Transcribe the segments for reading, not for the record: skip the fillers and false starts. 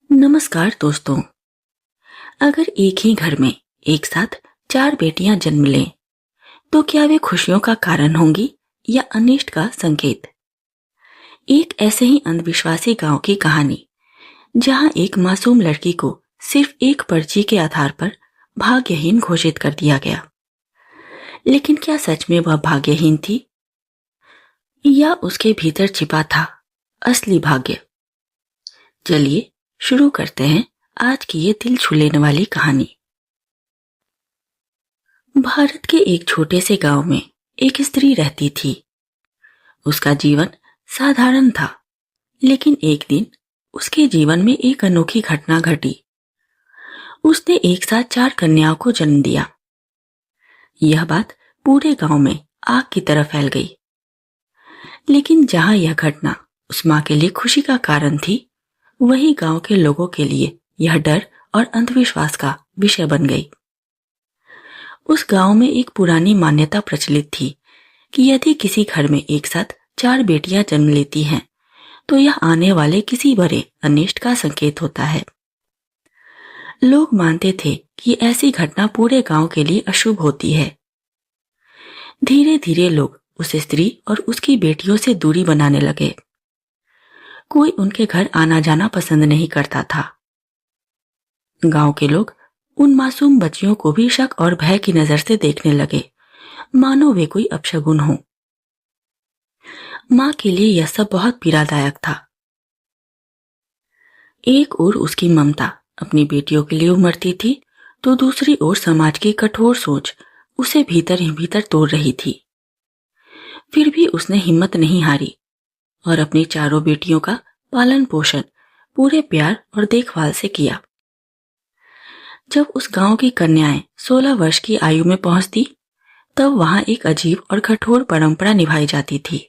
नमस्कार दोस्तों। अगर एक ही घर में एक साथ चार बेटियां जन्म लें तो क्या वे खुशियों का कारण होंगी या अनिष्ट का संकेत। एक ऐसे ही अंधविश्वासी गांव की कहानी जहां एक मासूम लड़की को सिर्फ एक पर्ची के आधार पर भाग्यहीन घोषित कर दिया गया। लेकिन क्या सच में वह भाग्यहीन थी या उसके भीतर छिपा था असली भाग्य। चलिए शुरू करते हैं आज की ये दिल छू लेने वाली कहानी। भारत के एक छोटे से गांव में एक स्त्री रहती थी। उसका जीवन साधारण था, लेकिन एक दिन उसके जीवन में एक अनोखी घटना घटी। उसने एक साथ चार कन्याओं को जन्म दिया। यह बात पूरे गांव में आग की तरह फैल गई। लेकिन जहां यह घटना उस मां के लिए खुशी का कारण थी, वही गांव के लोगों के लिए यह डर और अंधविश्वास का विषय बन गई। उस गांव में एक पुरानी मान्यता प्रचलित थी कि यदि किसी घर में एक साथ चार बेटियां जन्म लेती हैं, तो यह आने वाले किसी बड़े अनिष्ट का संकेत होता है। लोग मानते थे कि ऐसी घटना पूरे गांव के लिए अशुभ होती है। धीरे धीरे लोग उस स्त्री और उसकी बेटियों से दूरी बनाने लगे। कोई उनके घर आना जाना पसंद नहीं करता था। गांव के लोग उन मासूम बच्चियों को भी शक और भय की नजर से देखने लगे, मानो वे कोई अपशगुन हो। मां के लिए यह सब बहुत पीड़ादायक था। एक ओर उसकी ममता अपनी बेटियों के लिए उमड़ती थी, तो दूसरी ओर समाज की कठोर सोच उसे भीतर ही भीतर तोड़ रही थी। फिर भी उसने हिम्मत नहीं हारी और अपनी चारों बेटियों का पालन पोषण पूरे प्यार और देखभाल से किया। जब उस गांव की कन्याएं 16 वर्ष की आयु में पहुंचती, तब वहां एक अजीब और कठोर परंपरा निभाई जाती थी।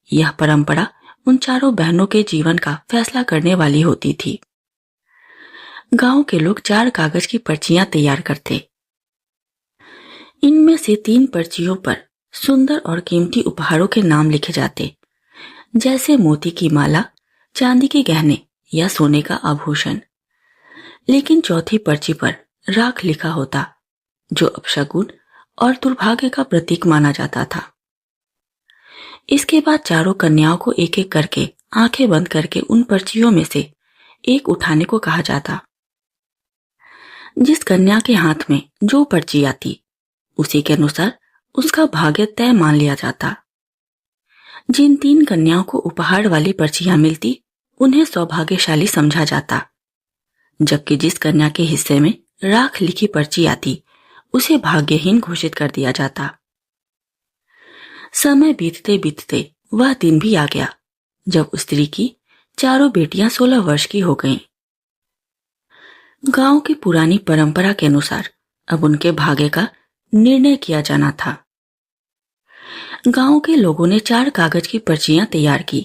यह परंपरा उन चारों बहनों के जीवन का फैसला करने वाली होती थी। गांव के लोग चार कागज की पर्चियां तैयार करते। इनमें से 3 पर्चियों पर सुंदर और कीमती उपहारों के नाम लिखे जाते, जैसे मोती की माला, चांदी के गहने या सोने का आभूषण। लेकिन चौथी पर्ची पर राख लिखा होता, जो अपशगुन और दुर्भाग्य का प्रतीक माना जाता था। इसके बाद चारों कन्याओं को एक एक करके आंखें बंद करके उन पर्चियों में से एक उठाने को कहा जाता। जिस कन्या के हाथ में जो पर्ची आती, उसी के अनुसार उसका भाग्य तय मान लिया जाता। जिन 3 कन्याओं को उपहार वाली पर्चियां मिलती, उन्हें सौभाग्यशाली समझा जाता, जबकि जिस कन्या के हिस्से में राख लिखी पर्ची आती, उसे भाग्यहीन घोषित कर दिया जाता। समय बीतते बीतते वह दिन भी आ गया जब उस स्त्री की चारों बेटियां 16 वर्ष की हो गईं। गांव की पुरानी परंपरा के अनुसार अब उनके भाग्य का निर्णय किया जाना था। गांव के लोगों ने 4 कागज की पर्चियां तैयार की।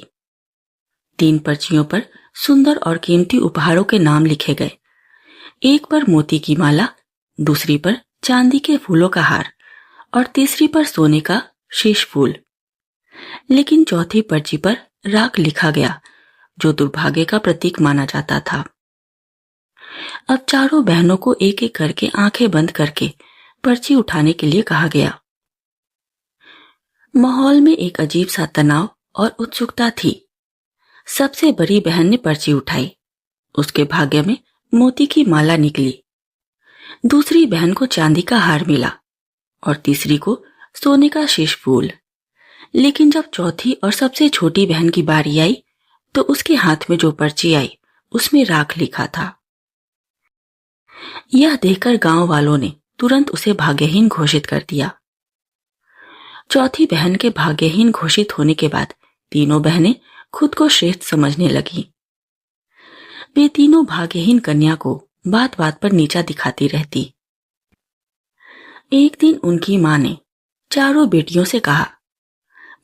3 पर्चियों पर सुंदर और कीमती उपहारों के नाम लिखे गए। एक पर मोती की माला, दूसरी पर चांदी के फूलों का हार और तीसरी पर सोने का शीश फूल। लेकिन चौथी पर्ची पर राख लिखा गया, जो दुर्भाग्य का प्रतीक माना जाता था। अब चारों बहनों को एक एक करके आंखें बंद करके पर्ची उठाने के लिए कहा गया। माहौल में एक अजीब सा तनाव और उत्सुकता थी। सबसे बड़ी बहन ने पर्ची उठाई। उसके भाग्य में मोती की माला निकली। दूसरी बहन को चांदी का हार मिला और तीसरी को सोने का शीश फूल। लेकिन जब चौथी और सबसे छोटी बहन की बारी आई, तो उसके हाथ में जो पर्ची आई, उसमें राख लिखा था। यह देखकर गांव वालों ने तुरंत उसे भाग्यहीन घोषित कर दिया। चौथी बहन के भाग्यहीन घोषित होने के बाद तीनों बहनें खुद को श्रेष्ठ समझने लगीं। वे तीनों भाग्यहीन कन्या को बात बात पर नीचा दिखाती रहती। एक दिन उनकी मां ने चारों बेटियों से कहा,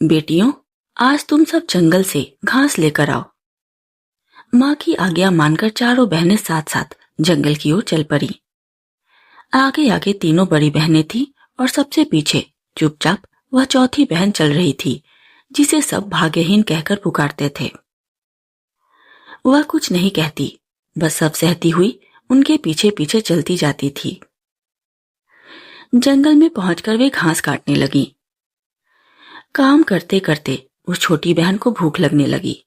बेटियों, आज तुम सब जंगल से घास लेकर आओ। मां की आज्ञा मानकर चारों बहनें साथ साथ जंगल की ओर चल पड़ी। आगे आगे तीनों बड़ी बहनें थीं और सबसे पीछे चुपचाप वह चौथी बहन चल रही थी, जिसे सब भाग्यहीन कहकर पुकारते थे। वह कुछ नहीं कहती, बस सब सहती हुई उनके पीछे पीछे चलती जाती थी। जंगल में पहुंचकर वे घास काटने लगी। काम करते करते उस छोटी बहन को भूख लगने लगी।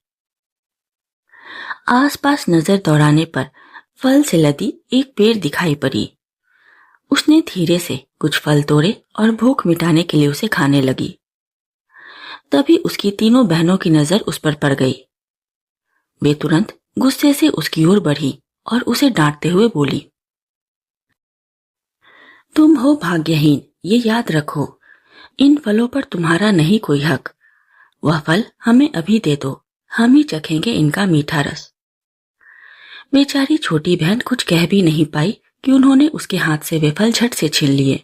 आसपास नजर दौड़ाने पर फल से लदी एक पेड़ दिखाई पड़ी। उसने धीरे से कुछ फल तोड़े और भूख मिटाने के लिए उसे खाने लगी। तभी उसकी तीनों बहनों की नजर उस पर पड़ गई। वे तुरंत गुस्से से उसकी ओर बढ़ी और उसे डांटते हुए बोली, तुम हो भाग्यहीन, ये याद रखो, इन फलों पर तुम्हारा नहीं कोई हक। वह फल हमें अभी दे दो, हम ही चखेंगे इनका मीठा रस। बेचारी छोटी बहन कुछ कह भी नहीं पाई कि उन्होंने उसके हाथ से वे फल झट से छीन लिए।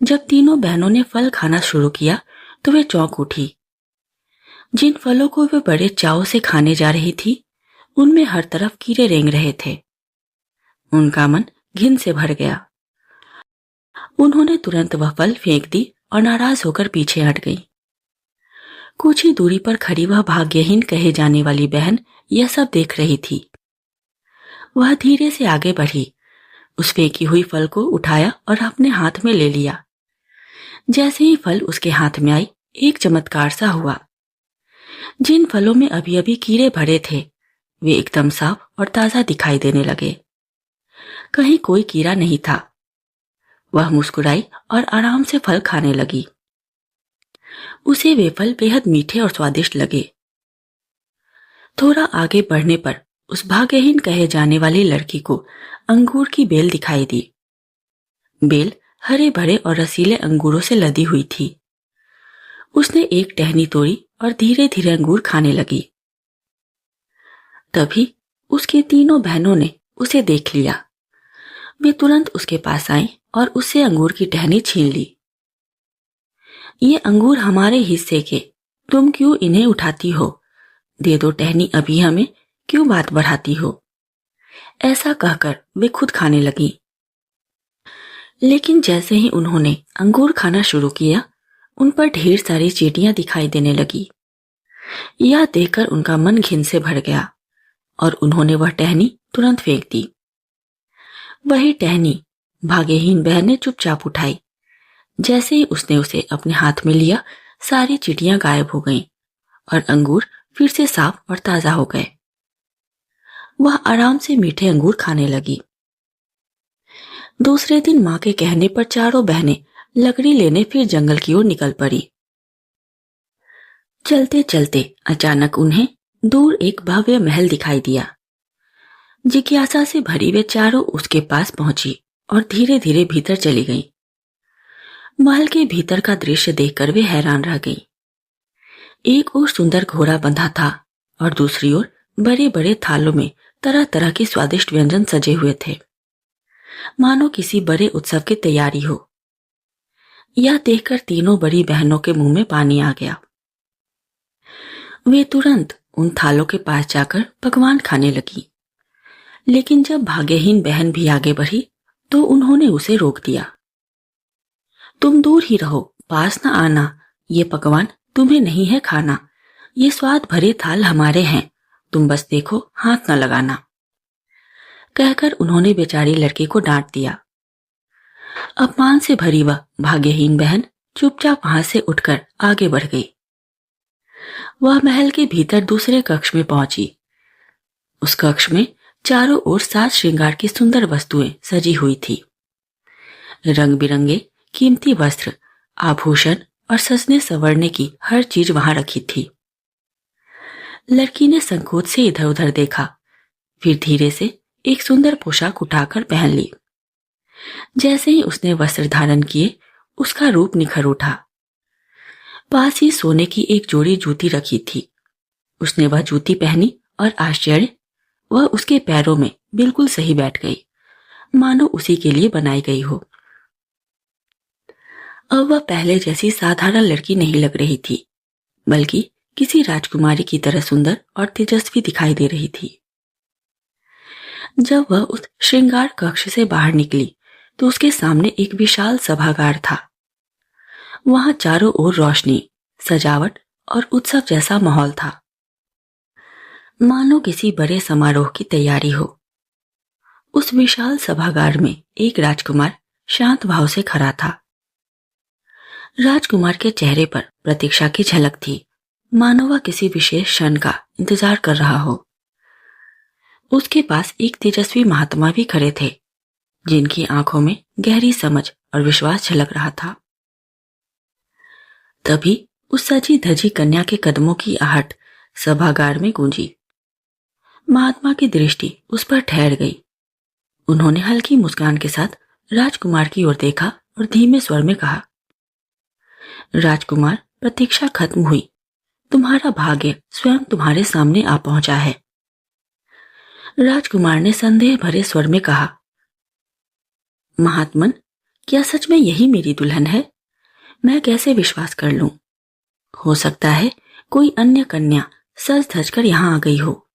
जब तीनों बहनों ने फल खाना शुरू किया तो वे चौंक उठी। जिन फलों को वे बड़े चाव से खाने जा रही थी, उनमें हर तरफ कीड़े रेंग रहे थे। उनका मन घिन से भर गया। उन्होंने तुरंत वह फल फेंक दी और नाराज होकर पीछे हट गई। कुछ ही दूरी पर खड़ी वह भाग्यहीन कहे जाने वाली बहन यह सब देख रही थी। वह धीरे से आगे बढ़ी, उस फेंकी हुई फल को उठाया और अपने हाथ में ले लिया। जैसे ही फल उसके हाथ में आई, एक चमत्कार सा हुआ। जिन फलों में अभी अभी कीड़े भरे थे, वे एकदम साफ और ताजा दिखाई देने लगे। कहीं कोई कीड़ा नहीं था। वह मुस्कुराई और आराम से फल खाने लगी। उसे वे फल बेहद मीठे और स्वादिष्ट लगे। थोड़ा आगे बढ़ने पर उस भाग्यहीन कहे जाने वाली लड़की को अंगूर की बेल दिखाई दी। बेल हरे भरे और रसीले अंगूरों से लदी हुई थी। उसने एक टहनी तोड़ी और धीरे धीरे अंगूर खाने लगी। तभी उसकी तीनों बहनों ने उसे देख लिया। वे तुरंत उसके पास आईं और उससे अंगूर की टहनी छीन ली। ये अंगूर हमारे हिस्से के, तुम क्यों इन्हें उठाती हो? दे दो टहनी अभी हमें, क्यों बात बढ़ाती हो? ऐसा कहकर वे खुद खाने लगी। लेकिन जैसे ही उन्होंने अंगूर खाना शुरू किया, उन पर ढेर सारी चींटियां दिखाई देने लगी। यह देखकर उनका मन घिन से भर गया और उन्होंने वह टहनी तुरंत फेंक दी। वही टहनी भाग्यहीन बहन ने चुपचाप उठाई। जैसे ही उसने उसे अपने हाथ में लिया, सारी चींटियां गायब हो गईं और अंगूर फिर से साफ और ताजा हो गए। वह आराम से मीठे अंगूर खाने लगी। दूसरे दिन मां के कहने पर चारों बहनें लकड़ी लेने फिर जंगल की ओर निकल पड़ी। चलते चलते अचानक उन्हें दूर एक भव्य महल दिखाई दिया। जिज्ञासा से भरी वे चारों उसके पास पहुंची और धीरे धीरे भीतर चली गईं। महल के भीतर का दृश्य देखकर वे हैरान रह गईं। एक ओर सुंदर घोड़ा बंधा था और दूसरी ओर बड़े बड़े थालों में तरह तरह के स्वादिष्ट व्यंजन सजे हुए थे, मानो किसी बड़े उत्सव की तैयारी हो। यह देखकर तीनों बड़ी बहनों के मुंह में पानी आ गया। वे तुरंत उन थालों के पास जाकर पकवान खाने लगी। लेकिन जब भाग्यहीन बहन भी आगे बढ़ी तो उन्होंने उसे रोक दिया। तुम दूर ही रहो, पास न आना, ये पकवान तुम्हें नहीं है खाना। ये स्वाद भरे थाल हमारे हैं, तुम बस देखो, हाथ न लगाना। कहकर उन्होंने बेचारी लड़की को डांट दिया। अपमान से भरी वह भाग्यहीन बहन चुपचाप वहां से उठकर आगे बढ़ गई। वह महल के भीतर दूसरे कक्ष में पहुंची। उस कक्ष में चारों ओर साज श्रृंगार की सुंदर वस्तुएं सजी हुई थी। रंग बिरंगे कीमती वस्त्र, आभूषण और सजने संवरने की हर चीज वहां रखी थी। लड़की ने संकोच से इधर उधर देखा, फिर धीरे से एक सुंदर पोशाक उठाकर पहन ली। जैसे ही उसने वस्त्र धारण किए, उसका रूप निखर उठा। पास ही सोने की एक जोड़ी जूती रखी थी। उसने वह जूती पहनी और आश्चर्य, वह उसके पैरों में बिल्कुल सही बैठ गई, मानो उसी के लिए बनाई गई हो। अब वह पहले जैसी साधारण लड़की नहीं लग रही थी, बल्कि किसी राजकुमारी की तरह सुंदर और तेजस्वी दिखाई दे रही थी। जब वह उस श्रृंगार कक्ष से बाहर निकली तो उसके सामने एक विशाल सभागार था। वहां चारों ओर रोशनी, सजावट और उत्सव जैसा माहौल था। मानो किसी बड़े समारोह की तैयारी हो। उस विशाल सभागार में एक राजकुमार शांत भाव से खड़ा था। राजकुमार के चेहरे पर प्रतीक्षा की झलक थी, मानो वह किसी विशेष क्षण का इंतजार कर रहा हो। उसके पास एक तेजस्वी महात्मा भी खड़े थे, जिनकी आंखों में गहरी समझ और विश्वास झलक रहा था। तभी उस सजी धजी कन्या के कदमों की आहट सभागार में गूंजी। महात्मा की दृष्टि उस पर ठहर गई। उन्होंने हल्की मुस्कान के साथ राजकुमार की ओर देखा और धीमे स्वर में कहा, राजकुमार, प्रतीक्षा खत्म हुई। तुम्हारा भाग्य स्वयं तुम्हारे सामने आ पहुंचा है। राजकुमार ने संदेह भरे स्वर में कहा, महात्मन, क्या सच में यही मेरी दुल्हन है? मैं कैसे विश्वास कर लूं? हो सकता है कोई अन्य कन्या सज धज कर यहां आ गई हो।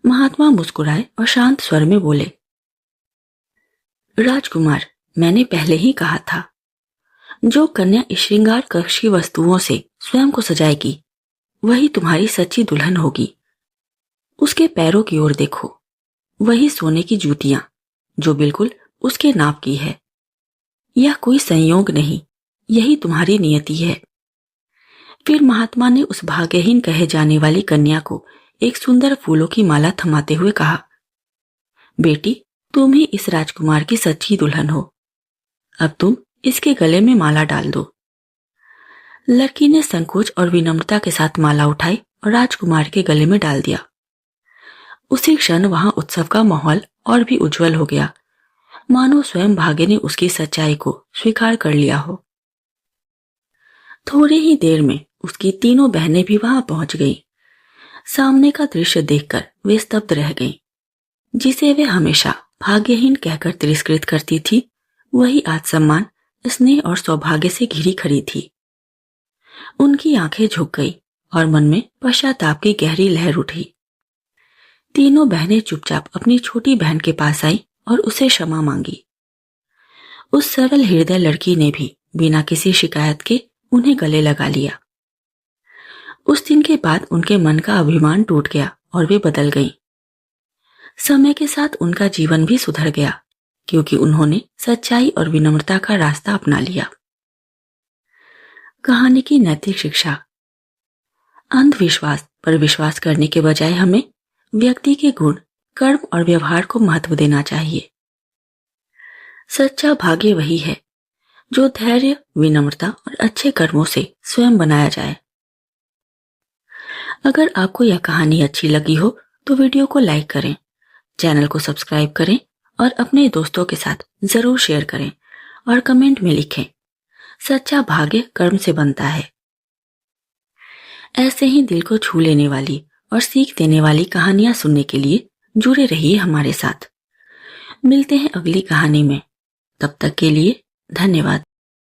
महात्मा मुस्कुराए और शांत स्वर में बोले, राजकुमार, मैंने पहले ही कहा था, जो कन्या इस श्रृंगार कक्ष की वस्तुओं से स्वयं को सजाएगी, वही तुम्हारी सच्ची दुल्हन होगी। उसके पैरों की ओर देखो, वही सोने की जूतियां जो बिल्कुल उसके नाप की है। यह कोई संयोग नहीं, यही तुम्हारी नियति है। फिर महात्मा ने उस भाग्यहीन कहे जाने वाली कन्या को एक सुंदर फूलों की माला थमाते हुए कहा, बेटी, तुम ही इस राजकुमार की सच्ची दुल्हन हो। अब तुम इसके गले में माला डाल दो। लड़की ने संकोच और विनम्रता के साथ माला उठाई और राजकुमार के गले में डाल दिया। उसी क्षण वहां उत्सव का माहौल और भी उज्जवल हो गया, मानो स्वयं भाग्य ने उसकी सच्चाई को स्वीकार कर लिया हो। थोड़ी ही देर में उसकी तीनों बहनें भी वहां पहुंच गईं। सामने का दृश्य देखकर वे स्तब्ध रह गईं। जिसे वे हमेशा भाग्यहीन कहकर तिरस्कृत करती थी, वही आज सम्मान, स्नेह और सौभाग्य से घिरी खड़ी थी। उनकी आंखें झुक गई और मन में पश्चाताप की गहरी लहर उठी। तीनों बहनें चुपचाप अपनी छोटी बहन के पास आई और उसे क्षमा मांगी। उस सरल हृदय लड़की ने भी बिना किसी शिकायत के उन्हें गले लगा लिया। उस दिन के बाद उनके मन का अभिमान टूट गया और वे बदल गईं। समय के साथ उनका जीवन भी सुधर गया, क्योंकि उन्होंने सच्चाई और विनम्रता का रास्ता अपना लिया। कहानी की नैतिक शिक्षा। अंधविश्वास पर विश्वास करने के बजाय हमें व्यक्ति के गुण, कर्म और व्यवहार को महत्व देना चाहिए। सच्चा भाग्य वही है जो धैर्य, विनम्रता और अच्छे कर्मों से स्वयं बनाया जाए। अगर आपको यह कहानी अच्छी लगी हो तो वीडियो को लाइक करें, चैनल को सब्सक्राइब करें और अपने दोस्तों के साथ जरूर शेयर करें और कमेंट में लिखें, सच्चा भाग्य कर्म से बनता है। ऐसे ही दिल को छू लेने वाली और सीख देने वाली कहानियां सुनने के लिए जुड़े रहिए हमारे साथ। मिलते हैं अगली कहानी में। तब तक के लिए धन्यवाद।